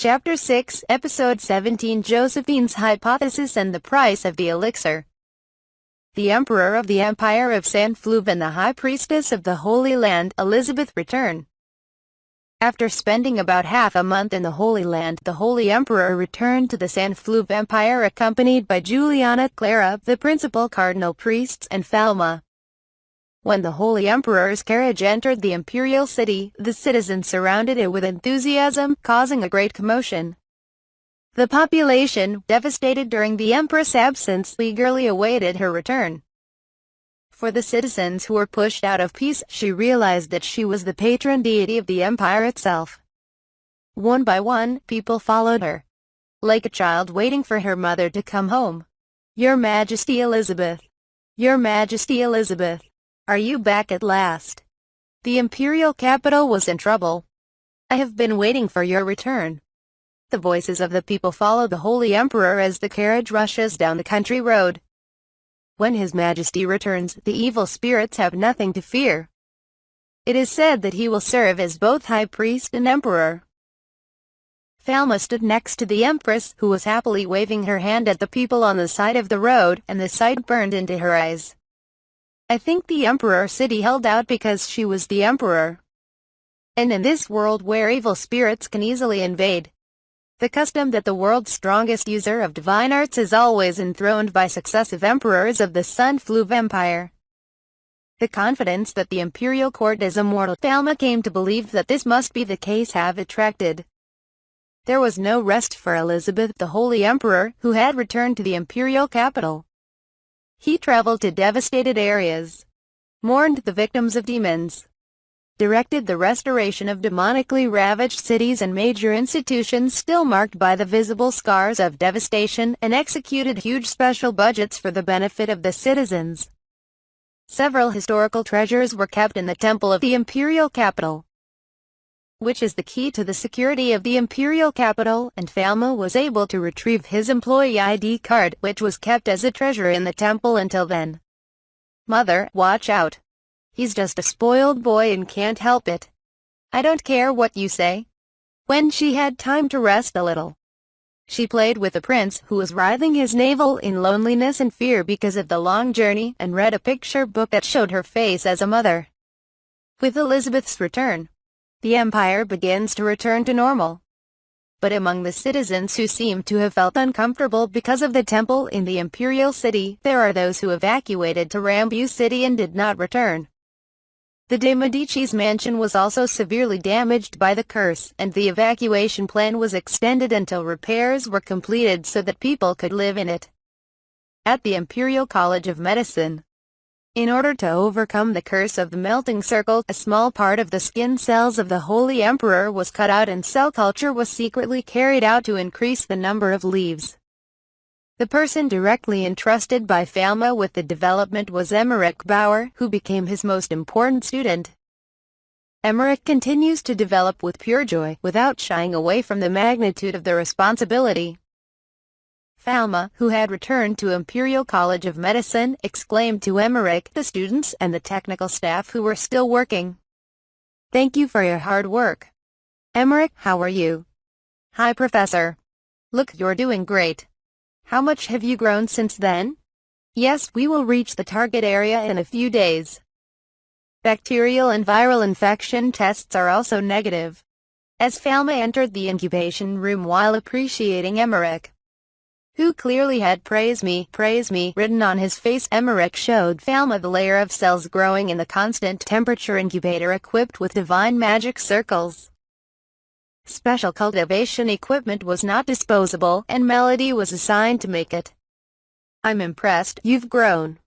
Chapter 6, Episode 17, Josephine's Hypothesis and the Price of the Elixir. The Emperor of the Empire of Sanfleuve and the High Priestess of the Holy Land, Elizabeth, return. After spending about half a month in the Holy Land, the Holy Emperor returned to the Sanfleuve Empire accompanied by Juliana, Clara, the principal cardinal priests, and Falma. When the Holy Emperor's carriage entered the imperial city, the citizens surrounded it with enthusiasm, causing a great commotion. The population, devastated during the Empress' absence, eagerly awaited her return. For the citizens who were pushed out of peace, she realized that she was the patron deity of the empire itself. One by one, people followed her, like a child waiting for her mother to come home. "Your Majesty Elizabeth! Your Majesty Elizabeth! Are you back at last? The imperial capital was in trouble. I have been waiting for your return." The voices of the people follow the Holy Emperor as the carriage rushes down the country road. When His Majesty returns, the evil spirits have nothing to fear. It is said that he will serve as both High Priest and Emperor. Falma stood next to the Empress, who was happily waving her hand at the people on the side of the road, and the sight burned into her eyes. I think the Emperor city held out because she was the Emperor. And in this world where evil spirits can easily invade, the custom that the world's strongest user of divine arts is always enthroned by successive emperors of the Sanfleuve Empire. The confidence that the imperial court is immortal, Falma came to believe that this must be the case, have attracted. There was no rest for Elizabeth, the Holy Emperor, who had returned to the imperial capital. He traveled to devastated areas, mourned the victims of demons, directed the restoration of demonically ravaged cities and major institutions still marked by the visible scars of devastation, and executed huge special budgets for the benefit of the citizens. Several historical treasures were kept in the temple of the imperial capital, which is the key to the security of the imperial capital, and Falma was able to retrieve his employee ID card, which was kept as a treasure in the temple until then. "Mother, watch out. He's just a spoiled boy and can't help it. I don't care what you say." When she had time to rest a little, she played with the prince, who was writhing his navel in loneliness and fear because of the long journey, and read a picture book that showed her face as a mother. With Elizabeth's return, the empire begins to return to normal. But among the citizens who seem to have felt uncomfortable because of the temple in the imperial city, there are those who evacuated to Rambu City and did not return. The de Medici's mansion was also severely damaged by the curse, and the evacuation plan was extended until repairs were completed so that people could live in it. At the Imperial College of Medicine, in order to overcome the curse of the melting circle, a small part of the skin cells of the Holy Emperor was cut out and cell culture was secretly carried out to increase the number of leaves. The person directly entrusted by Falma with the development was Emmerich Bauer, who became his most important student. Emmerich continues to develop with pure joy, without shying away from the magnitude of the responsibility. Falma, who had returned to Imperial College of Medicine, exclaimed to Emmerich, the students, and the technical staff who were still working, "Thank you for your hard work." "Emmerich, how are you?" "Hi, Professor. Look, you're doing great. How much have you grown since then?" "Yes, we will reach the target area in a few days." Bacterial and viral infection tests are also negative. As Falma entered the incubation room while appreciating Emmerich, who clearly had praise me written on his face, Emmerich showed Falma the layer of cells growing in the constant temperature incubator equipped with divine magic circles. Special cultivation equipment was not disposable, and Melody was assigned to make it. "I'm impressed, you've grown."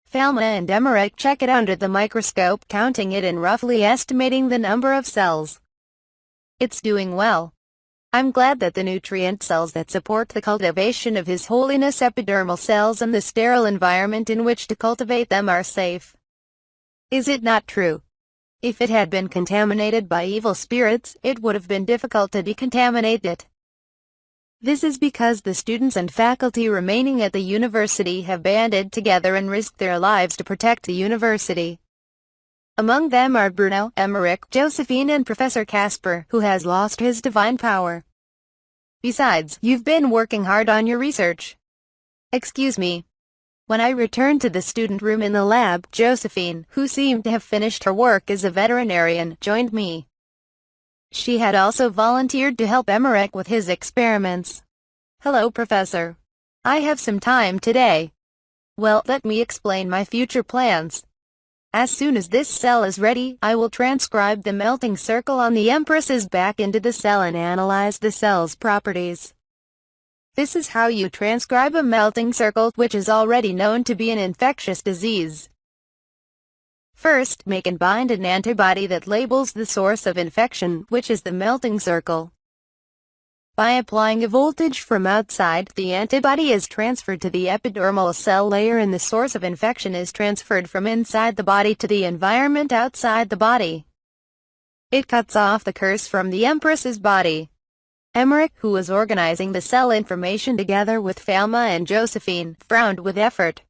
Falma and Emmerich check it under the microscope, counting it and roughly estimating the number of cells. "It's doing well. I'm glad that the nutrient cells that support the cultivation of His Holiness epidermal cells and the sterile environment in which to cultivate them are safe." Is it not true? If it had been contaminated by evil spirits, it would have been difficult to decontaminate it. This is because the students and faculty remaining at the university have banded together and risked their lives to protect the university. Among them are Bruno, Emmerich, Josephine and Professor Casper, who has lost his divine power. Besides, you've been working hard on your research. Excuse me. When I returned to the student room in the lab, Josephine, who seemed to have finished her work as a veterinarian, joined me. She had also volunteered to help Emmerich with his experiments. Hello, Professor. I have some time today. Well, let me explain my future plans. As soon as this cell is ready, I will transcribe the melting circle on the empresses back into the cell and analyze the cell's properties. This is how you transcribe a melting circle, which is already known to be an infectious disease. First, make and bind an antibody that labels the source of infection, which is the melting circle. By applying a voltage from outside, the antibody is transferred to the epidermal cell layer and the source of infection is transferred from inside the body to the environment outside the body. It cuts off the curse from the empress's body. Emmerich, who was organizing the cell information together with Falma and Josephine, frowned with effort.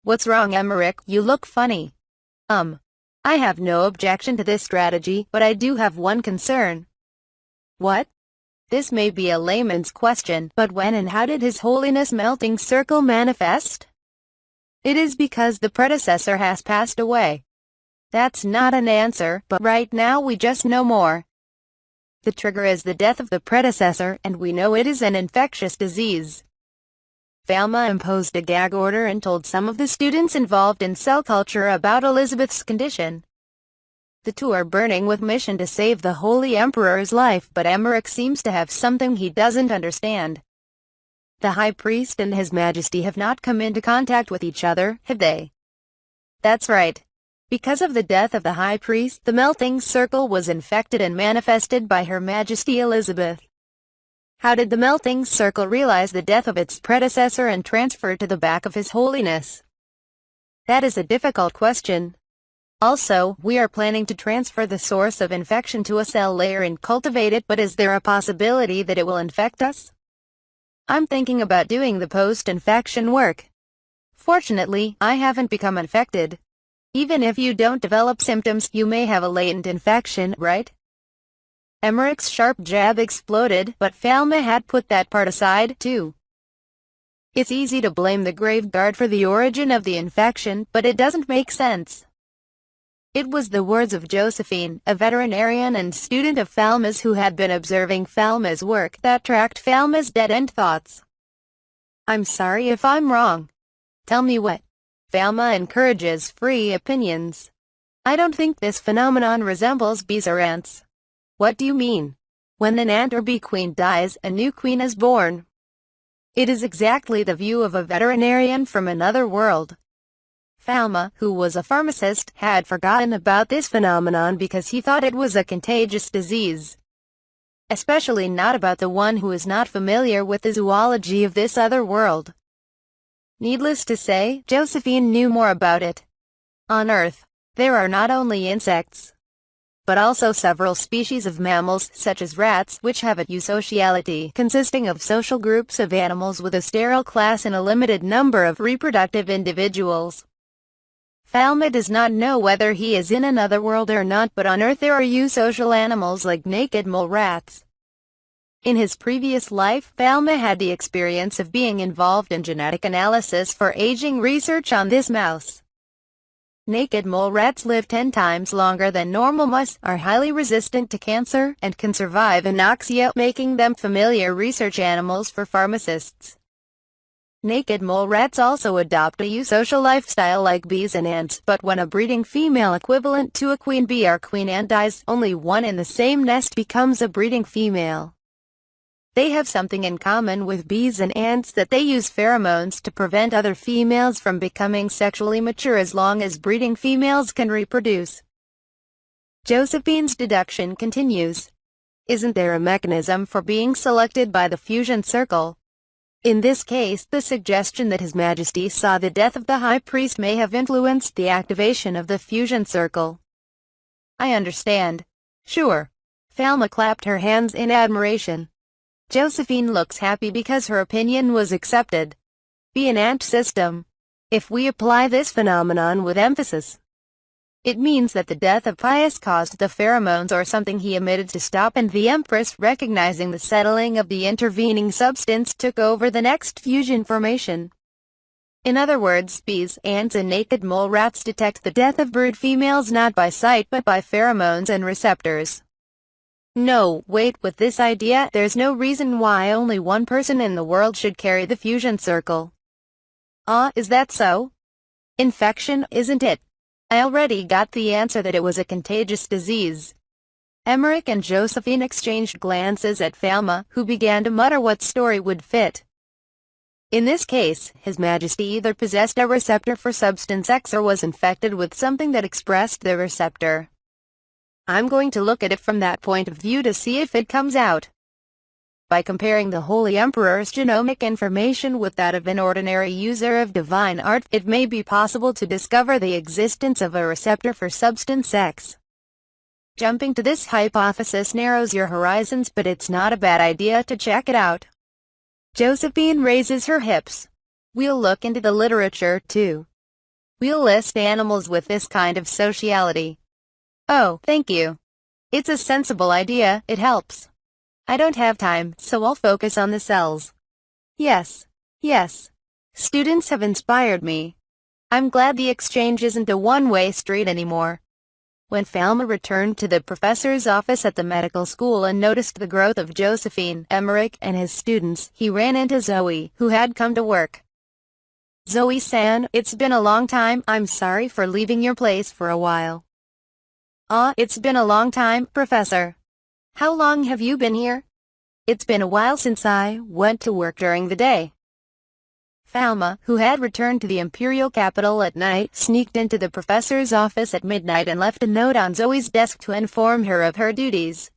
What's wrong, Emmerich? You look funny. I have no objection to this strategy, but I do have one concern. What? This may be a layman's question, but when and how did His Holiness melting circle manifest? It is because the predecessor has passed away. That's not an answer, but right now we just know more. The trigger is the death of the predecessor, and we know it is an infectious disease. Falma imposed a gag order and told some of the students involved in cell culture about Elizabeth's condition. The two are burning with mission to save the Holy Emperor's life, but Emmerich seems to have something he doesn't understand. The High Priest and His Majesty have not come into contact with each other, have they? That's right. Because of the death of the High Priest, the melting circle was infected and manifested by Her Majesty Elizabeth. How did the melting circle realize the death of its predecessor and transfer to the back of His Holiness? That is a difficult question. Also, we are planning to transfer the source of infection to a cell layer and cultivate it, but is there a possibility that it will infect us? I'm thinking about doing the post-infection work. Fortunately, I haven't become infected. Even if you don't develop symptoms, you may have a latent infection, right? Emmerich's sharp jab exploded, but Falma had put that part aside, too. It's easy to blame the grave guard for the origin of the infection, but it doesn't make sense. It was the words of Josephine, a veterinarian and student of Falma's who had been observing Falma's work, that tracked Falma's dead-end thoughts. I'm sorry if I'm wrong. Tell me what. Falma encourages free opinions. I don't think this phenomenon resembles bees or ants. What do you mean? When an ant or bee queen dies, a new queen is born. It is exactly the view of a veterinarian from another world. Falma, who was a pharmacist, had forgotten about this phenomenon because he thought it was a contagious disease. Especially not about the one who is not familiar with the zoology of this other world. Needless to say, Josephine knew more about it. On Earth, there are not only insects, but also several species of mammals, such as rats, which have a eusociality, consisting of social groups of animals with a sterile class and a limited number of reproductive individuals. Falma does not know whether he is in another world or not, but on Earth there are eusocial animals like naked mole rats. In his previous life, Falma had the experience of being involved in genetic analysis for aging research on this mouse. Naked mole rats live 10 times longer than normal mice, are highly resistant to cancer, and can survive anoxia, making them familiar research animals for pharmacists. Naked mole rats also adopt a eusocial lifestyle like bees and ants, but when a breeding female equivalent to a queen bee or queen ant dies, only one in the same nest becomes a breeding female. They have something in common with bees and ants, that they use pheromones to prevent other females from becoming sexually mature as long as breeding females can reproduce. Josephine's deduction continues. Isn't there a mechanism for being selected by the fusion circle? In this case, the suggestion that His Majesty saw the death of the High Priest may have influenced the activation of the fusion circle. I understand. Sure. Falma clapped her hands in admiration. Josephine looks happy because her opinion was accepted. Be an ant system. If we apply this phenomenon with emphasis, It means that the death of Pius caused the pheromones or something he emitted to stop, and the Empress, recognizing the settling of the intervening substance, took over the next fusion formation. In other words, bees, ants and naked mole rats detect the death of brood females not by sight but by pheromones and receptors. No, wait, with this idea, there's no reason why only one person in the world should carry the fusion circle. Is that so? Infection, isn't it? I already got the answer that it was a contagious disease. Emmerich and Josephine exchanged glances at Falma, who began to mutter what story would fit. In this case, His Majesty either possessed a receptor for substance X or was infected with something that expressed the receptor. I'm going to look at it from that point of view to see if it comes out. By comparing the Holy Emperor's genomic information with that of an ordinary user of divine art, it may be possible to discover the existence of a receptor for substance X. Jumping to this hypothesis narrows your horizons, but it's not a bad idea to check it out. Josephine raises her hips. We'll look into the literature, too. We'll list animals with this kind of sociality. Oh, thank you. It's a sensible idea, it helps. I don't have time, so I'll focus on the cells. Yes. Students have inspired me. I'm glad the exchange isn't a one-way street anymore. When Falma returned to the professor's office at the medical school and noticed the growth of Josephine, Emmerich, and his students, he ran into Zoe, who had come to work. Zoe-san, it's been a long time. I'm sorry for leaving your place for a while. It's been a long time, Professor. How long have you been here? It's been a while since I went to work during the day. Falma, who had returned to the imperial capital at night, sneaked into the professor's office at midnight and left a note on Zoe's desk to inform her of her duties.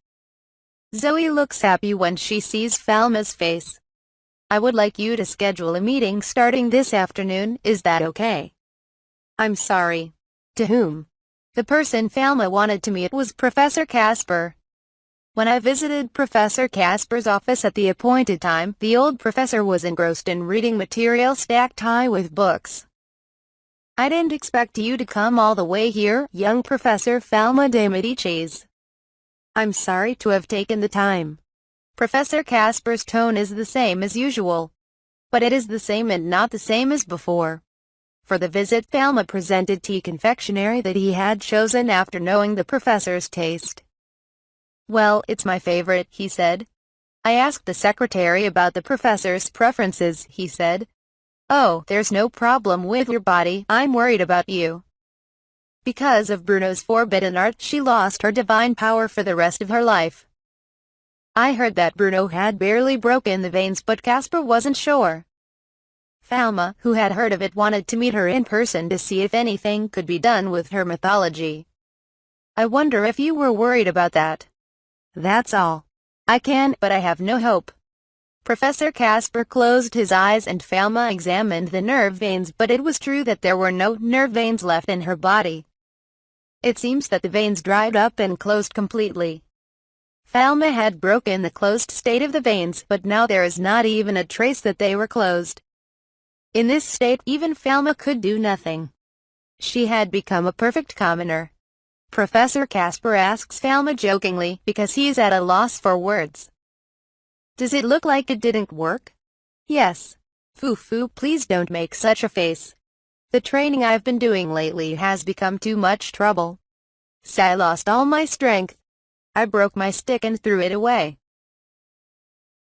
Zoe looks happy when she sees Falma's face. I would like you to schedule a meeting starting this afternoon, is that okay? I'm sorry. To whom? The person Falma wanted to meet was Professor Casper. When I visited Professor Casper's office at the appointed time, the old professor was engrossed in reading material stacked high with books. I didn't expect you to come all the way here, young Professor Falma de Medicis. I'm sorry to have taken the time. Professor Casper's tone is the same as usual. But it is the same and not the same as before. For the visit, Falma presented tea confectionery that he had chosen after knowing the professor's taste. Well, it's my favorite, he said. I asked the secretary about the professor's preferences, he said. Oh, there's no problem with your body, I'm worried about you. Because of Bruno's forbidden art, she lost her divine power for the rest of her life. I heard that Bruno had barely broken the veins, but Casper wasn't sure. Falma, who had heard of it, wanted to meet her in person to see if anything could be done with her mythology. I wonder if you were worried about that. That's all. I can, but I have no hope. Professor Casper closed his eyes and Falma examined the nerve veins, but it was true that there were no nerve veins left in her body. It seems that the veins dried up and closed completely. Falma had broken the closed state of the veins, but now there is not even a trace that they were closed. In this state, even Falma could do nothing. She had become a perfect commoner. Professor Casper asks Falma jokingly, because he's at a loss for words. Does it look like it didn't work? Yes. Foo, please don't make such a face. The training I've been doing lately has become too much trouble. I lost all my strength. I broke my stick and threw it away.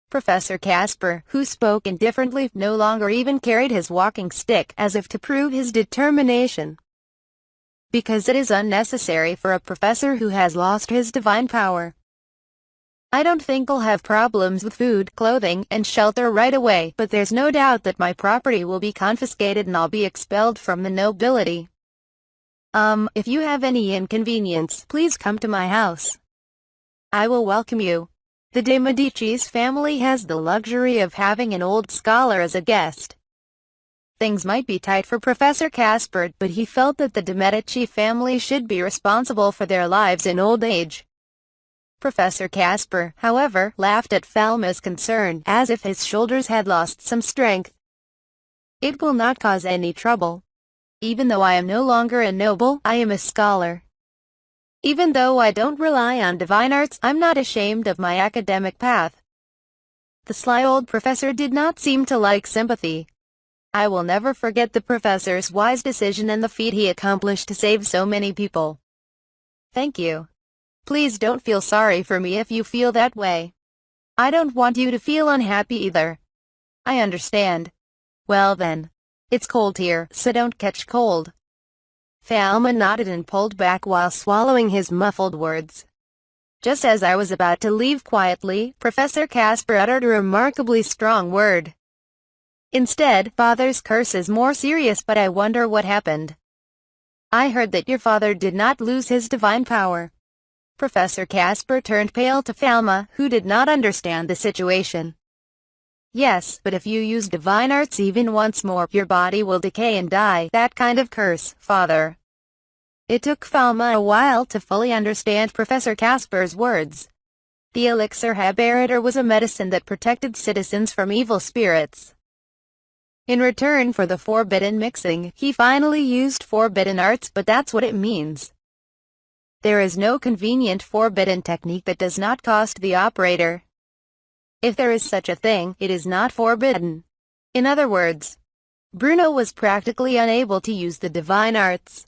Professor Casper, who spoke indifferently, no longer even carried his walking stick, as if to prove his determination. Because it is unnecessary for a professor who has lost his divine power. I don't think I'll have problems with food, clothing, and shelter right away, but there's no doubt that my property will be confiscated and I'll be expelled from the nobility. If you have any inconvenience, please come to my house. I will welcome you. The de Medici's family has the luxury of having an old scholar as a guest. Things might be tight for Professor Casper, but he felt that the de Medici family should be responsible for their lives in old age. Professor Casper, however, laughed at Falma's concern, as if his shoulders had lost some strength. It will not cause any trouble. Even though I am no longer a noble, I am a scholar. Even though I don't rely on divine arts, I'm not ashamed of my academic path. The sly old professor did not seem to like sympathy. I will never forget the professor's wise decision and the feat he accomplished to save so many people. Thank you. Please don't feel sorry for me if you feel that way. I don't want you to feel unhappy either. I understand. Well then. It's cold here, so don't catch cold. Falma nodded and pulled back while swallowing his muffled words. Just as I was about to leave quietly, Professor Casper uttered a remarkably strong word. Instead, Father's curse is more serious, but I wonder what happened. I heard that your father did not lose his divine power. Professor Casper turned pale to Falma, who did not understand the situation. Yes, but if you use divine arts even once more, your body will decay and die. That kind of curse, Father. It took Falma a while to fully understand Professor Casper's words. The Elixir Haberator was a medicine that protected citizens from evil spirits. In return for the forbidden mixing, he finally used forbidden arts, but that's what it means. There is no convenient forbidden technique that does not cost the operator. If there is such a thing, it is not forbidden. In other words, Bruno was practically unable to use the divine arts.